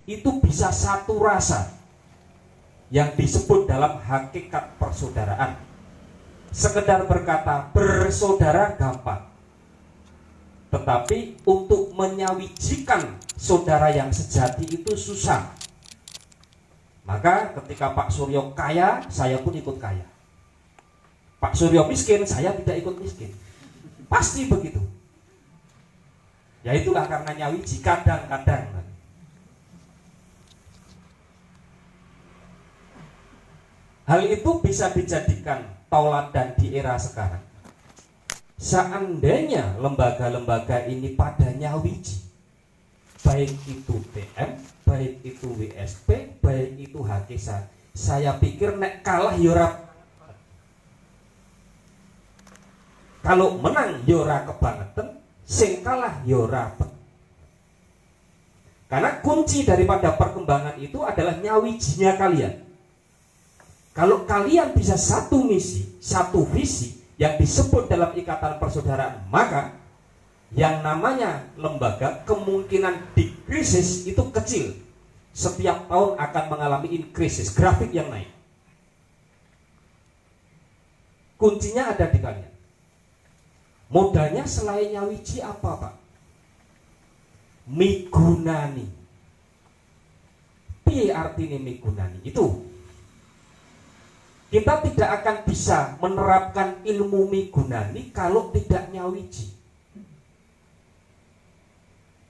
itu bisa satu rasa yang disebut dalam hakikat persaudaraan. Sekedar berkata bersaudara gampang, tetapi untuk menyawijikan saudara yang sejati itu susah. Maka ketika Pak Suryo kaya, saya pun ikut kaya. Pak Suryo miskin, saya tidak ikut miskin. Pasti begitu. Ya itulah karena nyawiji kadang-kadang. Hal itu bisa dijadikan tauladan di era sekarang. Seandainya lembaga-lembaga ini pada nyawiji, baik itu TM, baik itu WSP, baik itu HKSA, saya pikir nek kalah yora, kalau menang yora kebangetan, sing kalah yora. Karena kunci daripada perkembangan itu adalah nyawijinya kalian. Kalau kalian bisa satu misi, satu visi yang disebut dalam ikatan persaudaraan, maka yang namanya lembaga kemungkinan dikrisis itu kecil. Setiap tahun akan mengalami krisis, grafik yang naik. Kuncinya ada di kalian. Modalnya selain nyawiji apa, Pak? Migunani. Piye artinya migunani? Itu kita tidak akan bisa menerapkan ilmu migunani kalau tidak nyawiji.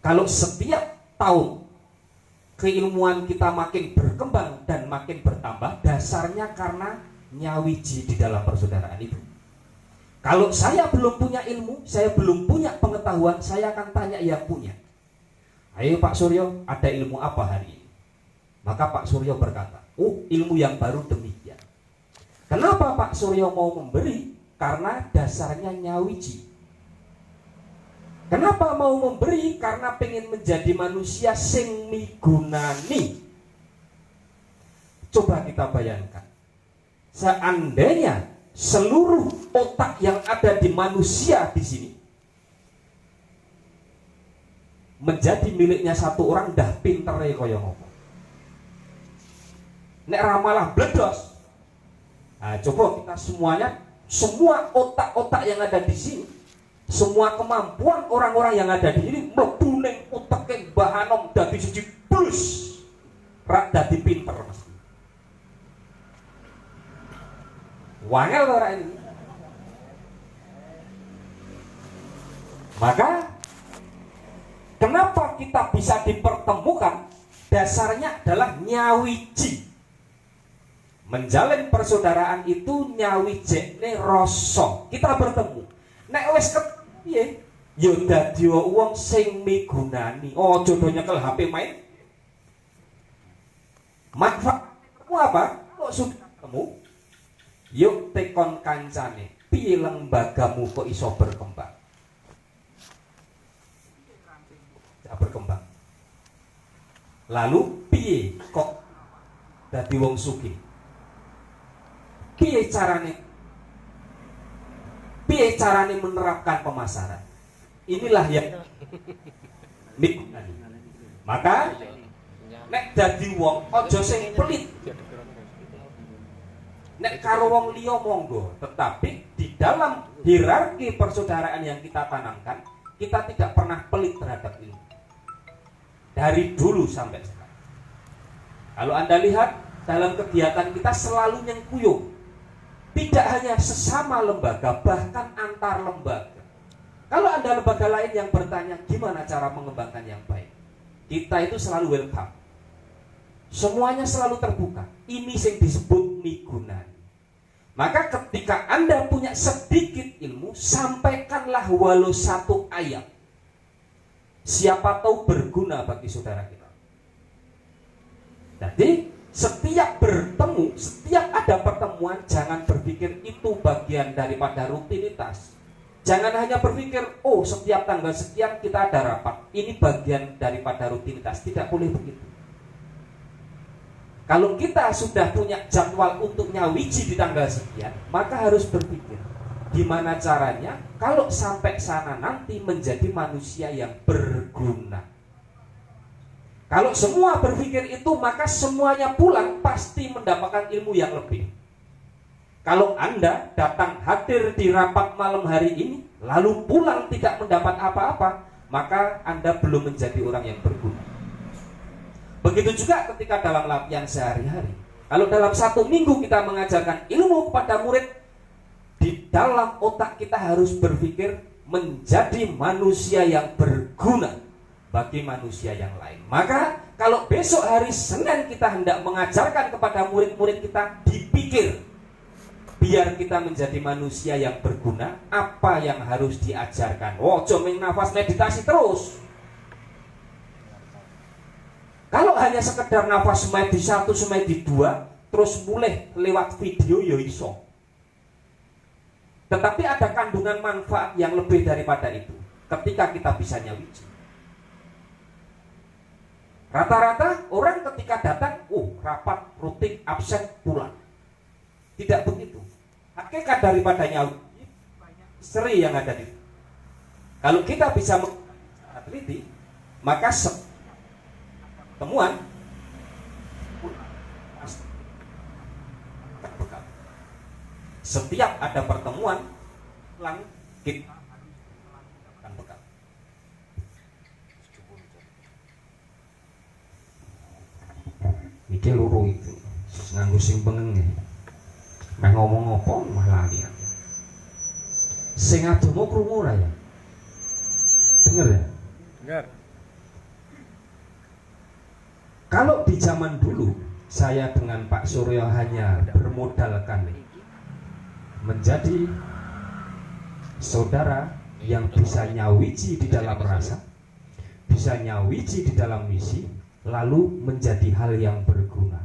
Kalau setiap tahun keilmuan kita makin berkembang dan makin bertambah, dasarnya karena nyawiji di dalam persaudaraan itu. Kalau saya belum punya ilmu, saya belum punya pengetahuan, saya akan tanya yang punya. Ayo Pak Suryo, ada ilmu apa hari ini? Maka Pak Suryo berkata, oh ilmu yang baru demikian. Kenapa Pak Suryo mau memberi? Karena dasarnya nyawiji. Kenapa mau memberi? Karena pengen menjadi manusia sing migunani. Coba kita bayangkan, seandainya seluruh otak yang ada di manusia di sini menjadi miliknya satu orang, dah pintere kaya ngopo. Nek ramalah bledos. Nah, coba kita semuanya, semua otak-otak yang ada di sini, semua kemampuan orang-orang yang ada di sini mlebu ning uteke Mbah Anom dadi siji plus rak dadi pinter Mas. Wangel ora ini. Maka kenapa kita bisa dipertemukan? Dasarnya adalah nyawiji. Menjalin persaudaraan itu nyawijekne rasa. Kita bertemu. Nek wis kepiye? Ya dadi wong sing migunani. Aja do nyekel HP main. Manfaatmu apa? Kok sudah ketemu? Yuk tekon kancane. Piye lembagamu kok iso berkembang? Tidak berkembang. Lalu piye kok dadi wong sugih? Piye carane menerapkan pemasaran? Inilah yang migunani. Maka nek dadi wong aja sing pelit. Nek karo wong liya monggo, tetapi di dalam hierarki persaudaraan yang kita tanamkan, kita tidak pernah pelit terhadap ilmu. Dari dulu sampai sekarang. Kalau Anda lihat dalam kegiatan kita selalu nyengkuyung. Tidak hanya sesama lembaga, bahkan antar lembaga. Kalau ada lembaga lain yang bertanya gimana cara mengembangkan yang baik, kita itu selalu welcome. Semuanya selalu terbuka. Ini yang disebut migunani. Maka ketika Anda punya sedikit ilmu, sampaikanlah walau satu ayat. Siapa tahu berguna bagi saudara kita. Jadi setiap bertemu, setiap ada pertemuan, jangan berpikir itu bagian daripada rutinitas. Jangan hanya berpikir, oh setiap tanggal sekian kita ada rapat, ini bagian daripada rutinitas. Tidak boleh begitu. Kalau kita sudah punya jadwal untuk nyawiji di tanggal sekian, maka harus berpikir gimana caranya kalau sampai sana nanti menjadi manusia yang berguna. Kalau semua berpikir itu, maka semuanya pulang pasti mendapatkan ilmu yang lebih. Kalau Anda datang hadir di rapat malam hari ini, lalu pulang tidak mendapat apa-apa, maka Anda belum menjadi orang yang berguna. Begitu juga ketika dalam latihan sehari-hari. Kalau dalam 1 minggu kita mengajarkan ilmu kepada murid, di dalam otak kita harus berpikir menjadi manusia yang berguna bagi manusia yang lain. Maka kalau besok hari Senin kita hendak mengajarkan kepada murid-murid kita, dipikir biar kita menjadi manusia yang berguna, apa yang harus diajarkan. Cuma nafas meditasi terus. Kalau hanya sekedar nafas semedi 1, semedi 2, terus mulai lewat video ya iso. Tetapi ada kandungan manfaat yang lebih daripada itu ketika kita bisa nyawiji. Rata-rata orang ketika datang, rapat rutin absen pulang. Tidak begitu. Hakikat daripada nyawiji seri yang ada di. Kalau kita bisa teliti, maka temuan setiap ada pertemuan pulang kita akan bekal. Iki loro itu nganggo sing pengenge. Meh ngomong apa malah lali. Sing adomo krungu ora ya? Dengar ya? Dengar. Kalau di zaman dulu saya dengan Pak Suryo hanya bermodalkan menjadi saudara yang bisa nyawiji di dalam rasa, bisa nyawiji di dalam misi, lalu menjadi hal yang berguna.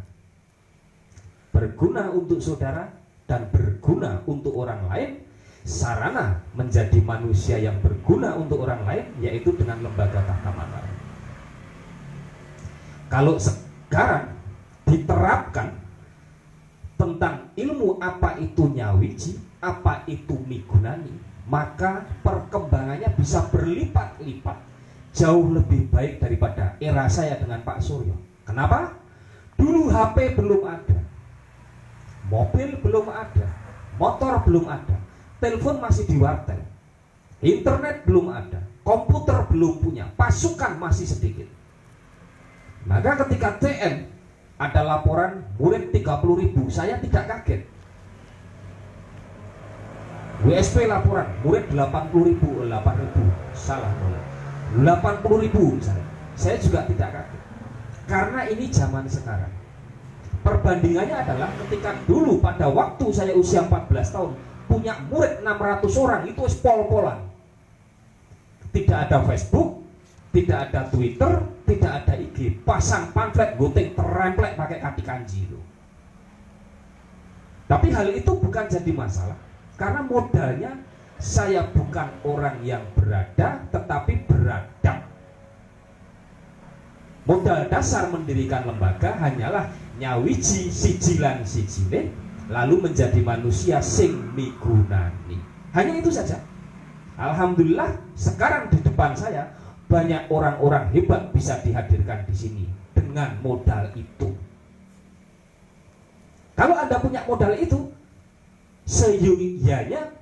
Berguna untuk saudara dan berguna untuk orang lain, sarana menjadi manusia yang berguna untuk orang lain yaitu dengan lembaga Tahta Mataram. Kalau sekarang diterapkan tentang ilmu apa itu nyawiji, apa itu migunani, maka perkembangannya bisa berlipat-lipat jauh lebih baik daripada era saya dengan Pak Suryo. Kenapa? Dulu HP belum ada, mobil belum ada, motor belum ada, telepon masih di wartel, internet belum ada, komputer belum punya, pasukan masih sedikit. Maka ketika TN ada laporan murid 30.000, saya tidak kaget. WSP laporan murid 80.000, 8.000, salah boleh. 80.000 misalnya. Saya juga tidak kaget. Karena ini zaman sekarang. Perbandingannya adalah ketika dulu pada waktu saya usia 14 tahun punya murid 600 orang, itu pol-polan. Tidak ada Facebook, tidak ada Twitter, tidak ada IG, pasang pamflet gunting teremplek pakai kaki kanji itu. Tapi hal itu bukan jadi masalah karena modalnya saya bukan orang yang berada tetapi beradab. Modal dasar mendirikan lembaga hanyalah nyawiji sijilan sijile lalu menjadi manusia sing migunani. Hanya itu saja. Alhamdulillah sekarang di depan saya banyak orang-orang hebat bisa dihadirkan di sini dengan modal itu. Kalau Anda punya modal itu, seyogianya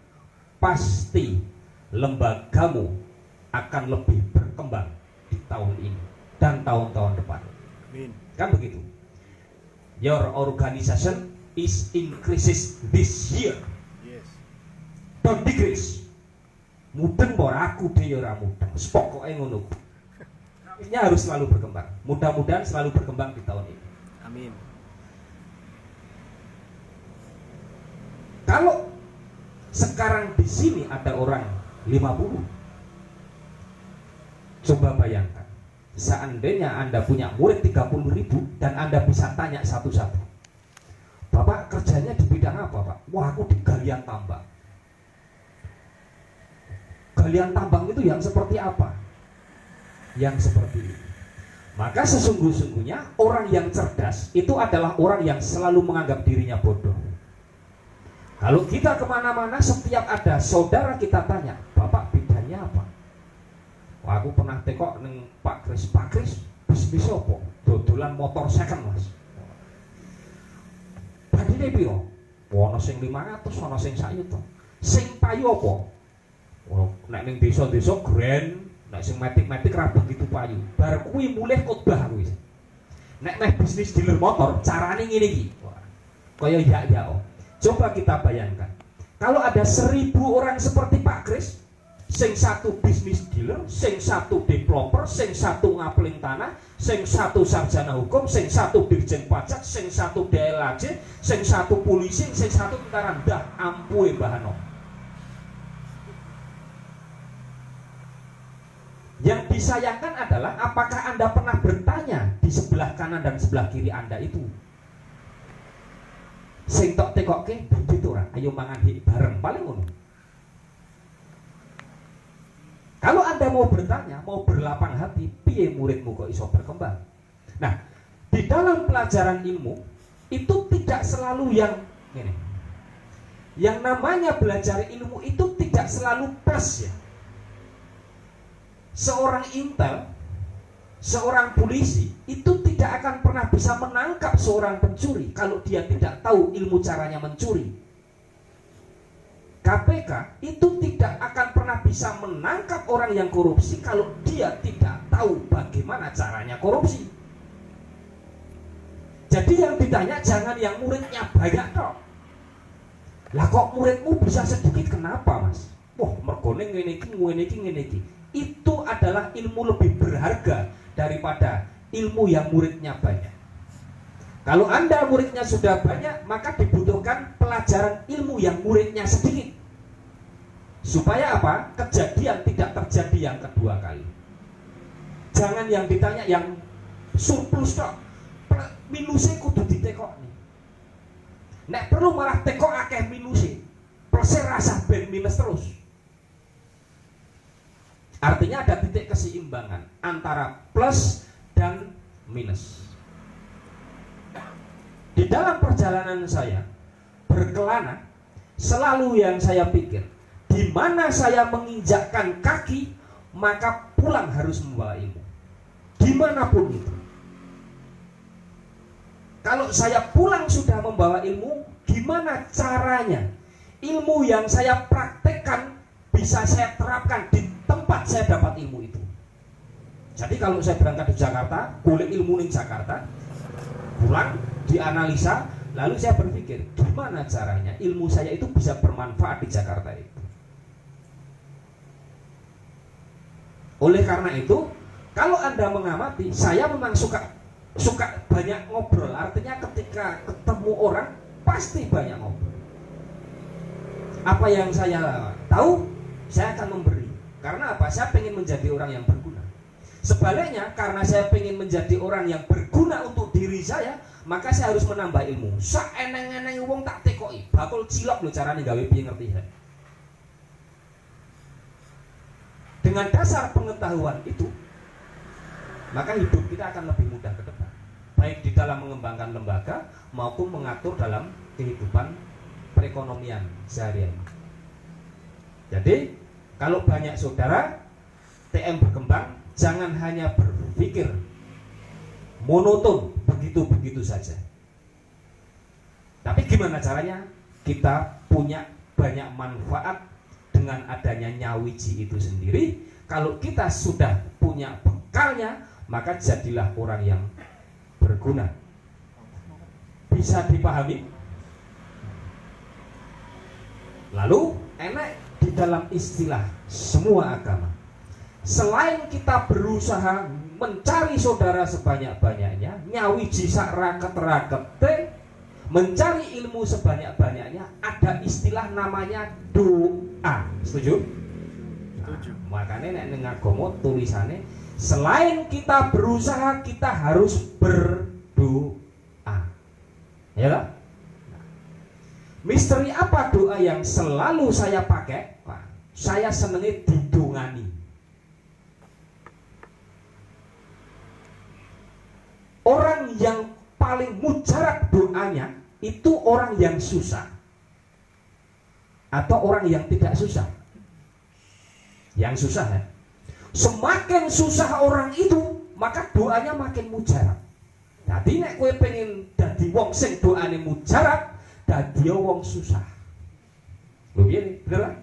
pasti lembagamu akan lebih berkembang di tahun ini dan tahun-tahun depan. Amin. Kan begitu. Your organization is increases this year. Yes. Don't decrease. Mudeng ora aku dhewe ora mudeng. Pokoke ngono. Ini harus selalu berkembang. Mudah-mudahan selalu berkembang di tahun ini. Amin. Kalau sekarang di sini ada orang 50, coba bayangkan. Seandainya Anda punya murid 30.000 dan Anda bisa tanya satu-satu. Bapak kerjanya di bidang apa, Pak? Wah, aku di galian tambang. Galian tambang itu yang seperti apa? Yang seperti ini. Maka sesungguhnya orang yang cerdas itu adalah orang yang selalu menganggap dirinya bodoh. Kalau kita kemana-mana setiap ada saudara kita tanya, Bapak bidangnya apa? Wah, aku pernah tekok neng Pak Kris, bisnis apa? Dodolan motor second, Mas. Badine piro? Ana sing 500, ana sing 1 juta. Sing payu apa? Nek ning desa-desa grand, nek sing metik-metik ra begitu payu. Bar kuwi mulih khotbah kuwi. Nek meh bisnis dealer motor, carane ngene iki. Kaya ya. Coba kita bayangkan. Kalau ada 1000 orang seperti Pak Kris, sing satu bisnis dealer, sing satu developer, sing satu ngapling tanah, sing satu sarjana hukum, sing satu dirjen pajak, sing satu DLAJ, sing satu polisi, sing satu tentara, dah ampun Mbah Ano. Yang disayangkan adalah apakah Anda pernah bertanya di sebelah kanan dan sebelah kiri Anda itu? Sing tok tekokke budget ora, ayo mangan bareng paling ngono. Kalau Anda mau bertanya, mau berlapang hati, piye muridmu kok iso berkembang? Nah, di dalam pelajaran ilmu itu tidak selalu yang ini. Yang namanya belajar ilmu itu tidak selalu plus ya. Seorang intel, seorang polisi itu tidak akan pernah bisa menangkap seorang pencuri kalau dia tidak tahu ilmu caranya mencuri. KPK itu tidak akan pernah bisa menangkap orang yang korupsi kalau dia tidak tahu bagaimana caranya korupsi. Jadi yang ditanya jangan yang muridnya banyak toh. Lah kok muridmu bisa sedikit, kenapa Mas? Wah, mergone ngene iki. Itu adalah ilmu lebih berharga daripada ilmu yang muridnya banyak. Kalau Anda muridnya sudah banyak, maka dibutuhkan pelajaran ilmu yang muridnya sedikit. Supaya apa? Kejadian tidak terjadi yang kedua kali. Jangan yang ditanya yang surplus tok. Minusnya kudu ditekok nih. Nek perlu malah tekok akeh minusnya. Plusnya rasa ben minus terus. Artinya ada titik keseimbangan antara plus dan minus. Di dalam perjalanan saya berkelana, selalu yang saya pikir, di mana saya menginjakkan kaki, maka pulang harus membawa ilmu. Dimanapun itu. Kalau saya pulang sudah membawa ilmu, gimana caranya ilmu yang saya praktekkan bisa saya terapkan di tempat saya dapat ilmu itu. Jadi kalau saya berangkat di Jakarta, kulik ilmu di Jakarta, pulang dianalisa, lalu saya berpikir gimana caranya ilmu saya itu bisa bermanfaat di Jakarta itu. Oleh karena itu, kalau Anda mengamati, saya memang suka banyak ngobrol. Artinya ketika ketemu orang pasti banyak ngobrol. Apa yang saya tahu, saya akan memberi. Karena apa? Saya pengen menjadi orang yang berguna. Sebaliknya, karena saya pengen menjadi orang yang berguna untuk diri saya, maka saya harus menambah ilmu. Saeneng-eneng wong tak tekoki, bakul cilok lho carane gawe piye ngerti ya. Dengan dasar pengetahuan itu, maka hidup kita akan lebih mudah ke depan. Baik di dalam mengembangkan lembaga maupun mengatur dalam kehidupan perekonomian sehari-hari. Jadi, kalau banyak saudara TM berkembang, jangan hanya berpikir monoton begitu-begitu saja. Tapi gimana caranya kita punya banyak manfaat dengan adanya nyawiji itu sendiri? Kalau kita sudah punya bekalnya, maka jadilah orang yang berguna. Bisa dipahami? Lalu enak di dalam istilah semua agama. Selain kita berusaha mencari saudara sebanyak-banyaknya, nyawiji sak raket-rakete, mencari ilmu sebanyak-banyaknya, ada istilah namanya doa. Setuju? Setuju. Nah, makanya nek ning agama tulisannya selain kita berusaha, kita harus berdoa. Ya kan? Misteri apa doa yang selalu saya pakai? Pak, saya senengnya didongani. Orang yang paling mujarab doanya itu orang yang susah atau orang yang tidak susah. Yang susah ya. Semakin susah orang itu, maka doanya makin mujarab. Jadi nek kowe pengen dadi wong sing doane mujarab, dadi wong susah. Lho piye bener lah?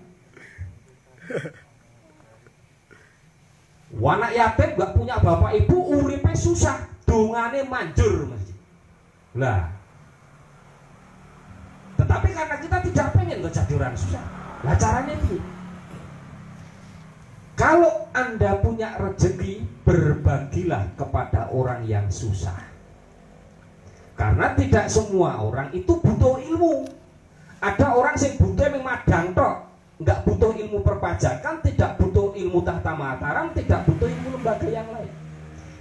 Anak yatim gak punya bapak ibu, uripe susah, dongane manjur mesti. Lah. Tetapi karena kita tidak pengen kok jadi orang susah. Lah caranya piye? Kalau Anda punya rezeki, berbagilah kepada orang yang susah. Karena tidak semua orang itu butuh ilmu. Ada orang yang butuh madang tok, nggak butuh ilmu perpajakan, tidak butuh ilmu tahta mataram, tidak butuh ilmu lembaga yang lain.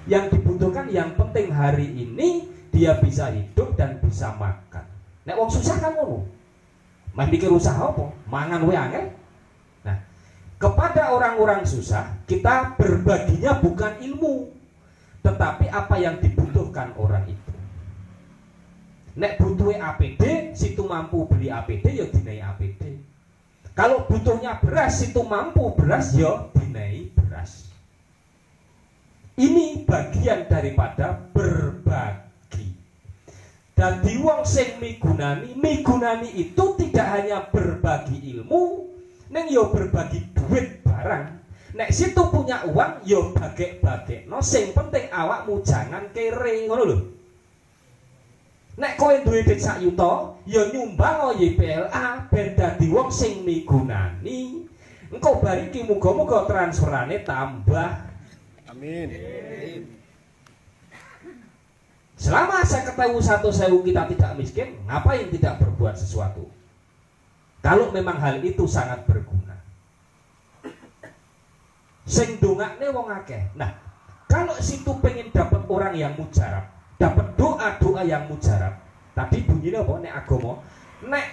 Yang dibutuhkan yang penting hari ini dia bisa hidup dan bisa makan. Nek wong susah kan ngono. Mah mikir usaha apa? Mangan wae angel. Nah, kepada orang-orang susah kita berbaginya bukan ilmu, tetapi apa yang dibutuhkan orang itu. Nek butuhe APD, situ mampu beli APD ya dinai APD. Kalau butuhnya beras, situ mampu beras ya dinai beras. Ini bagian daripada berbagi. Dadi wong sing migunani itu tidak hanya berbagi ilmu, neng yo berbagi duit barang. Nek situ punya uang yo bagek-bagekno, sing penting awakmu jangan kere, ngono lho. Nek kowe duwe duit 1 yuta, ya nyumbang YPLA ben dadi wong sing migunani. Engko bariki muga-muga transferane tambah. Amin. Selama 50.000 kita tidak miskin, ngapain tidak berbuat sesuatu? Kalau memang hal itu sangat berguna. Sing dongakne wong akeh. Nah, kalau situ pengen dapat orang yang mujarab, dapat doa-doa yang mujarab. Tadi bunyinya apa? Nek agama, nek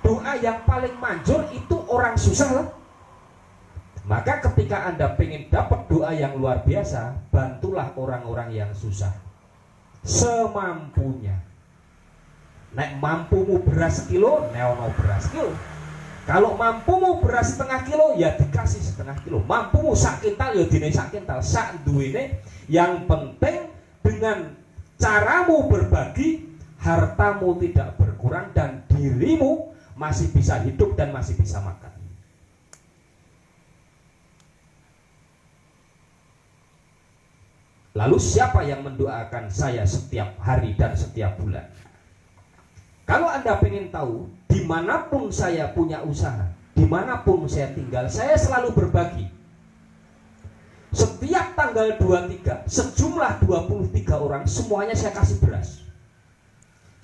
doa yang paling manjur itu orang susah lah. Maka ketika Anda pengen dapat doa yang luar biasa, bantulah orang-orang yang susah semampunya. Nek mampumu beras sekilo, neono beras kilo. Kalau mampumu beras setengah kilo, ya dikasih setengah kilo. Mampumu sak kintal, ya dine sak kintal. Sak duwene, yang penting dengan caramu berbagi, hartamu tidak berkurang dan dirimu masih bisa hidup dan masih bisa makan. Lalu siapa yang mendoakan saya setiap hari dan setiap bulan? Kalau Anda pengen tahu, dimanapun saya punya usaha, dimanapun saya tinggal, saya selalu berbagi. Setiap tanggal 23, sejumlah 23 orang, semuanya saya kasih beras.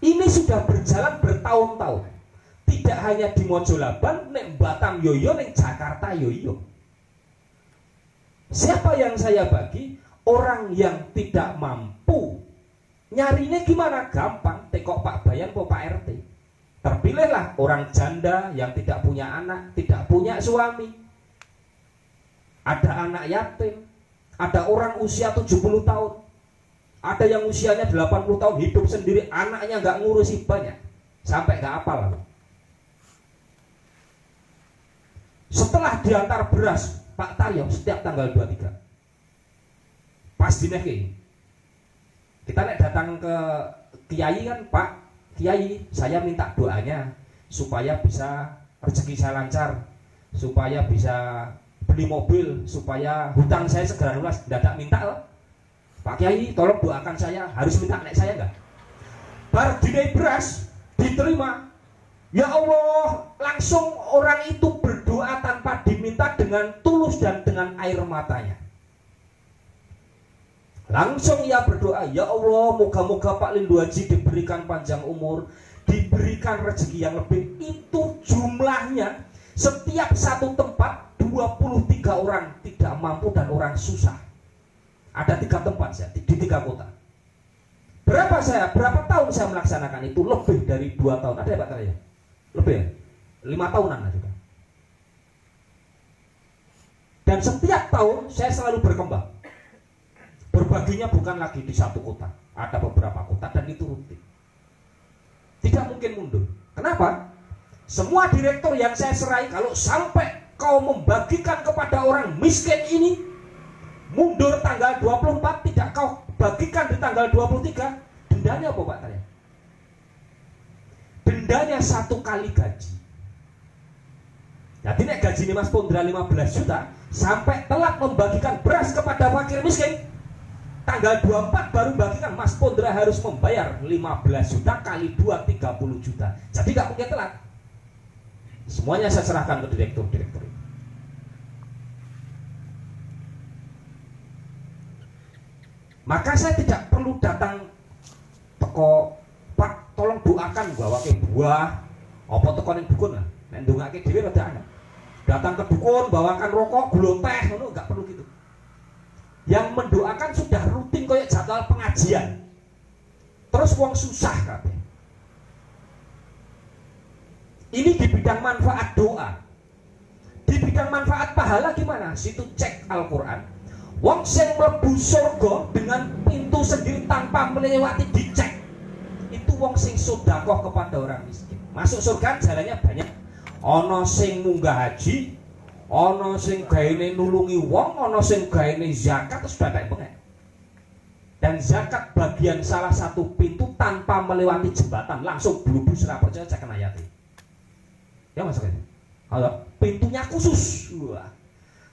Ini sudah berjalan bertahun-tahun. Tidak hanya di Mojolaban, nek Batam yoyo, nek Jakarta yoyo. Siapa yang saya bagi? Orang yang tidak mampu. Nyarinya gimana? Gampang. Tekok Pak Bayan atau Pak RT. Terpilihlah orang janda yang tidak punya anak, tidak punya suami. Ada anak yatim, ada orang usia 70 tahun, ada yang usianya 80 tahun hidup sendiri, anaknya nggak ngurusi banyak, sampai nggak apal lalu. Setelah diantar beras Pak Taryo setiap tanggal 23, pas dineki, kita nek datang ke Kiai kan, Pak Kiai, saya minta doanya supaya bisa rezeki saya lancar, supaya bisa beli mobil, supaya hutang saya segera lunas. Dadak minta loh, Pak Kiai tolong doakan saya, harus minta nek saya enggak. Bar dinai beras diterima, ya Allah, langsung orang itu berdoa tanpa diminta dengan tulus dan dengan air matanya. Langsung ia berdoa, ya Allah, moga-moga Pak Lindu Haji diberikan panjang umur, diberikan rezeki yang lebih. Itu jumlahnya setiap satu tempat 23 orang tidak mampu dan orang susah. Ada 3 tempat saya di 3 kota. Berapa tahun saya melaksanakan itu? Lebih dari 2 tahun. Ada ya Pak Taryo? Lebih ya? 5 tahunan lah juga. Dan setiap tahun saya selalu berkembang. Berbaginya bukan lagi di 1 kota, ada beberapa kota dan itu rutin. Tidak mungkin mundur. Kenapa? Semua direktur yang saya serai, kalau sampai kau membagikan kepada orang miskin ini, mundur tanggal 24 kau bagikan di tanggal 23, dendanya apa Pak Tanya? Dendanya 1 kali gaji. Jadi nek gaji ini Mas Pondra 15 juta, sampai telat membagikan beras kepada fakir miskin, tanggal 24 baru bagikan, Mas Pondra harus membayar 15 juta kali 2, 30 juta. Jadi gak mungkin telat. Semuanya saya serahkan ke direktur-direktur. Maka saya tidak perlu datang teko, Pak tolong doakan bahwa ke buah apa teko ning dukun lah. Nek ndongake dhewe rada aneh. Datang ke dukun bawakan rokok, gula teh, ngono enggak perlu gitu. Yang mendoakan sudah rutin kayak jadwal pengajian. Terus wong susah kabeh. Ini di bidang manfaat doa. Di bidang manfaat pahala gimana? Situ cek Al-Qur'an. Wong sing mlebu surga dengan pintu sendiri tanpa melewati dicek. Itu wong sing sedekah kepada orang miskin. Masuk surga jalannya banyak. Ana sing munggah haji, ana sing gaene nulungi wong, ana sing gaene zakat, terus bapak pengen. Dan zakat bagian salah satu pintu tanpa melewati jembatan, langsung blubus ora percaya cek ayat. Ya masuk ini. Halo, pintunya khusus. Wah.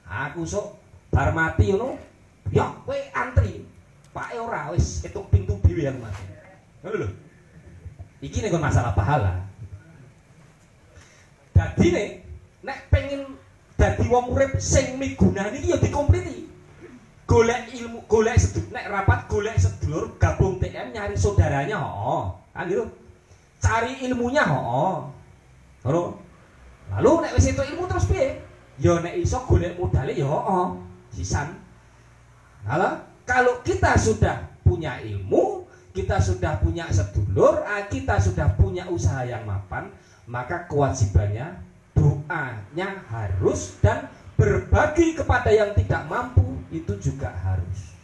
Aku sok bar mati ngono. Ya kowe antri. Pak ora wis ketuk pintu dhewe yang mati. Ngono lho. Iki nek masalah pahala. Dadi nek pengen dadi wong urip sing migunani iki ya dikompliti. Golek ilmu, golek sedulur, nek rapat golek sedulur, gabung TM nyari saudaranya, kan gitu. Cari ilmunya, Ngono. Lalu nek wis entuk ilmu terus piye? Ya nek iso golek modale ya sisan. Halo, kalau kita sudah punya ilmu, kita sudah punya sedulur, kita sudah punya usaha yang mapan, maka kewajibannya doanya harus dan berbagi kepada yang tidak mampu itu juga harus.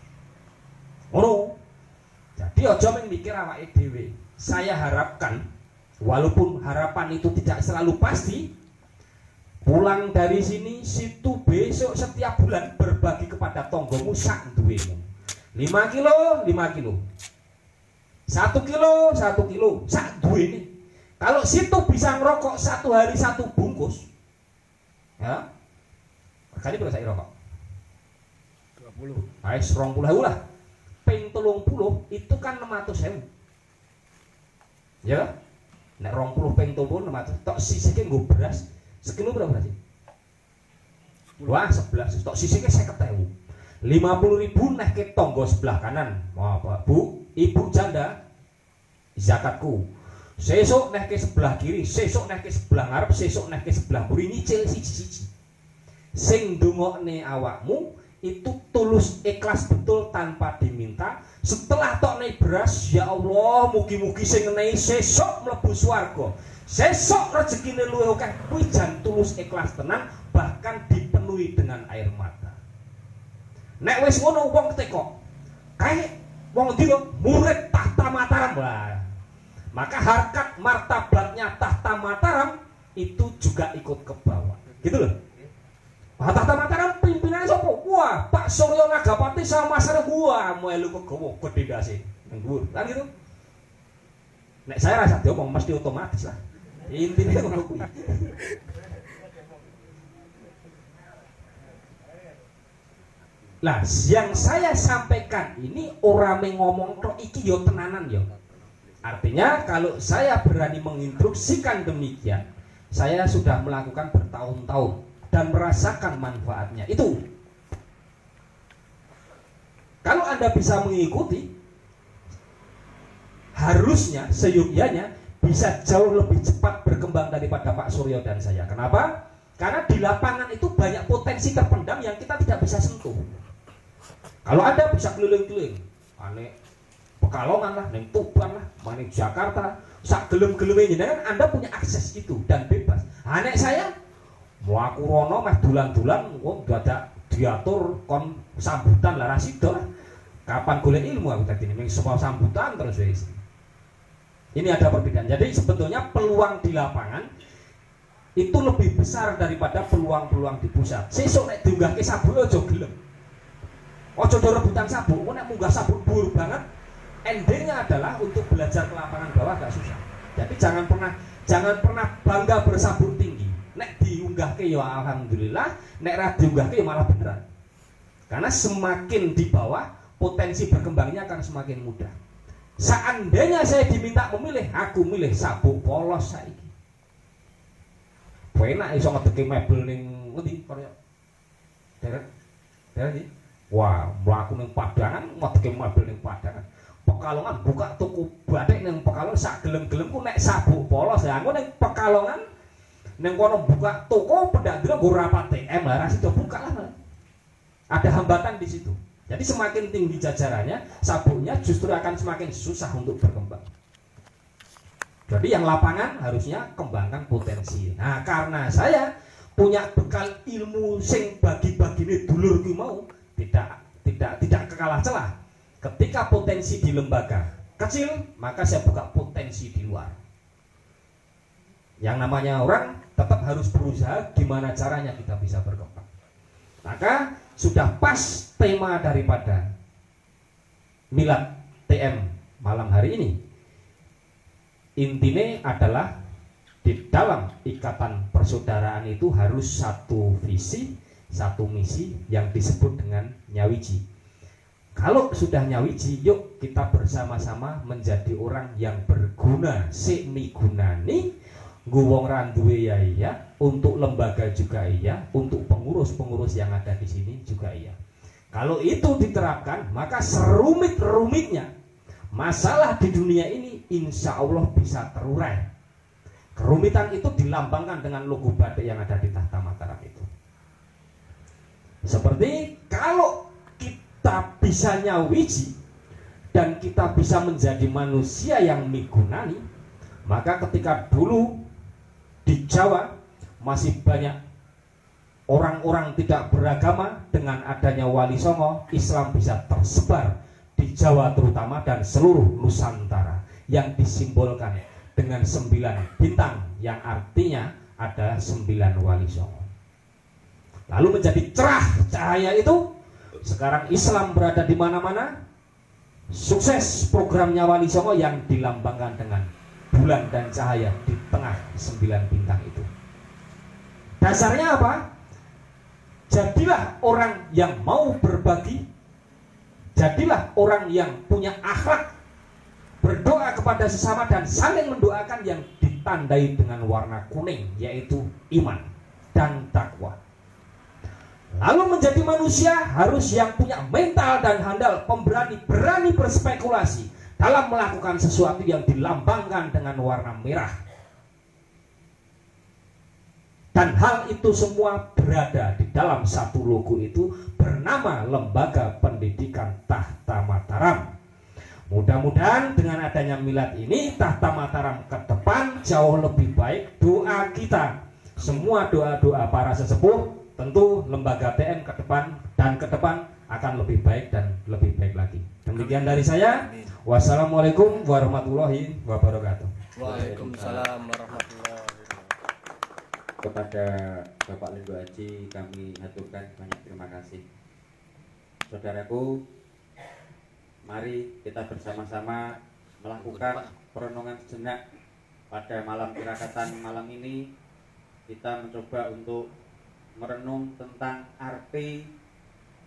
Ngono. Jadi aja mikir awake dhewe. Saya harapkan walaupun harapan itu tidak selalu pasti, pulang dari sini situ besok setiap bulan berbagi kepada tonggomu sak duwemu. 5 kilo, 5 kilo. 1 kilo, 1 kilo sak duwene. Kalau situ bisa ngerokok 1 hari 1 bungkus, ya, kali berapa saya rokok? 20. Ais 20.000 lah. Ping 30 itu kan 600.000. Ya. Nek 20 ping 30 600. Tok sisike nggo beras sekilo berapa sih? Wah, 11. Tok sisike 50.000. 50.000 nek ke tonggo sebelah kanan. Wah, Bu, Ibu janda zakatku. Sesuk nek ke sebelah kiri, sesuk nek ke sebelah ngarep, sesuk nek ke sebelah mburi nyicil siji-siji. Sing ndongokne awakmu itu tulus ikhlas betul tanpa diminta. Setelah tokne beras, ya Allah, mugi-mugi sing ngenehi sesuk mlebu swarga. Sesuk rezekine luwih akeh, kuwi jan tulus ikhlas tenan, bahkan dipenuhi dengan air mata. Nek wis ngono wong teko, kae wong ndi kok murid tahta Mataram. Wah. Maka harkat martabatnya tahta Mataram itu juga ikut ke bawah. Gitu loh. Tahta Mataram pimpinannya sapa? Wah, Pak Suryo Nagapati sama Mas Rewa melu kegowo gede dase. Nggur. Kan gitu. Nek saya rasa diomong mesti otomatis lah. Intine ngono kuwi. Lah, yang saya sampaikan ini orang ngomong tok iki yo tenanan yo. Artinya kalau saya berani menginstruksikan demikian, saya sudah melakukan bertahun-tahun dan merasakan manfaatnya. Itu. Kalau Anda bisa mengikuti, harusnya seyogyanya bisa jauh lebih cepat berkembang daripada Pak Suryo dan saya. Kenapa? Karena di lapangan itu banyak potensi terpendam yang kita tidak bisa sentuh. Kalau Anda bisa keliling-keliling, aneh Pekalongan lah, neng Tuban lah, maning Jakarta, sak gelem-geleme jenengan Anda punya akses itu dan bebas. Anek saya mau aku rono meh dulan-dulan, wong dadak diatur kon sambutan lah rasido lah. Kapan golek ilmu aku tadi ini, semua sambutan terus wis. Ini ada perbedaan. Jadi sebetulnya peluang di lapangan itu lebih besar daripada peluang-peluang di pusat. Sesuk nek diunggahke sabu aja gelem. Ojo do rebutan sabuk, engko nek munggah sabuk dhuwur banget, endingnya adalah untuk belajar ke lapangan bawah agak susah. Jadi jangan pernah bangga bersabuk tinggi. Nek diunggahke ya alhamdulillah, nek ra diunggahke ya malah beneran. Karena semakin di bawah, potensi berkembangnya akan semakin mudah. Seandainya saya diminta memilih, aku milih sabuk polos saiki. Enak iso ngedeki mebel ning ngendi kaya daerah iki. Wah, mlaku ning Padangan ngedeki mebel ning Padangan. Pekalongan buka toko batik ning Pekalongan sak gelem-gelemku nek sabuk polos ya. Aku ning Pekalongan ning kono buka toko pedagangnya nggo rapat TM lah, ra sido buka lah. Ada hambatan di situ. Jadi semakin tinggi jajarannya, sabuknya justru akan semakin susah untuk berkembang. Jadi yang lapangan harusnya kembangkan potensi. Nah, karena saya punya bekal ilmu sing bagi-bagine dulur ki mau tidak kekalah celah. Ketika potensi di lembaga kecil, maka saya buka potensi di luar. Yang namanya orang tetap harus berusaha gimana caranya kita bisa berkembang. Maka sudah pas tema daripada Milad TM malam hari ini. Intinya adalah di dalam ikatan persaudaraan itu harus satu visi, satu misi yang disebut dengan nyawiji. Kalau sudah nyawiji, yuk kita bersama-sama menjadi orang yang berguna, sik migunani, wong ra duwe ya iya, untuk lembaga juga iya, untuk pengurus-pengurus yang ada di sini juga iya. Kalau itu diterapkan, maka serumit-rumitnya masalah di dunia ini insya Allah bisa terurai. Kerumitan itu dilambangkan dengan logo batik yang ada di Tahta Mataram itu. Seperti kalau kita bisa nyawiji dan kita bisa menjadi manusia yang migunani, maka ketika dulu di Jawa masih banyak orang-orang tidak beragama, dengan adanya Wali Songo, Islam bisa tersebar di Jawa terutama dan seluruh Nusantara yang disimbolkan dengan 9 bintang yang artinya ada 9 Wali Songo. Lalu menjadi cerah cahaya itu, sekarang Islam berada di mana-mana. Sukses programnya Wali Songo yang dilambangkan dengan bulan dan cahaya di tengah 9 bintang itu. Dasarnya apa? Jadilah orang yang mau berbagi, jadilah orang yang punya akhlak, berdoa kepada sesama dan saling mendoakan yang ditandai dengan warna kuning, yaitu iman dan takwa. Lalu menjadi manusia harus yang punya mental dan handal, pemberani, berani berspekulasi dalam melakukan sesuatu yang dilambangkan dengan warna merah. Dan hal itu semua berada di dalam satu logo itu bernama Lembaga Pendidikan Tahta Mataram. Mudah-mudahan dengan adanya milad ini Tahta Mataram ke depan jauh lebih baik. Doa kita, semua doa-doa para sesepuh, tentu lembaga TM ke depan dan ke depan akan lebih baik dan lebih baik lagi. Demikian dari saya. Wassalamualaikum warahmatullahi wabarakatuh. Waalaikumsalam warahmatullahi wabarakatuh. Kepada Bapak Lendo Haji kami haturkan banyak terima kasih. Saudaraku, mari kita bersama-sama melakukan perenungan sejenak pada malam tirakatan malam ini. Kita mencoba untuk merenung tentang arti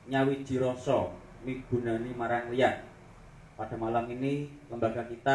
nyawiji rasa migunani marang liyan. Pada malam ini lembaga kita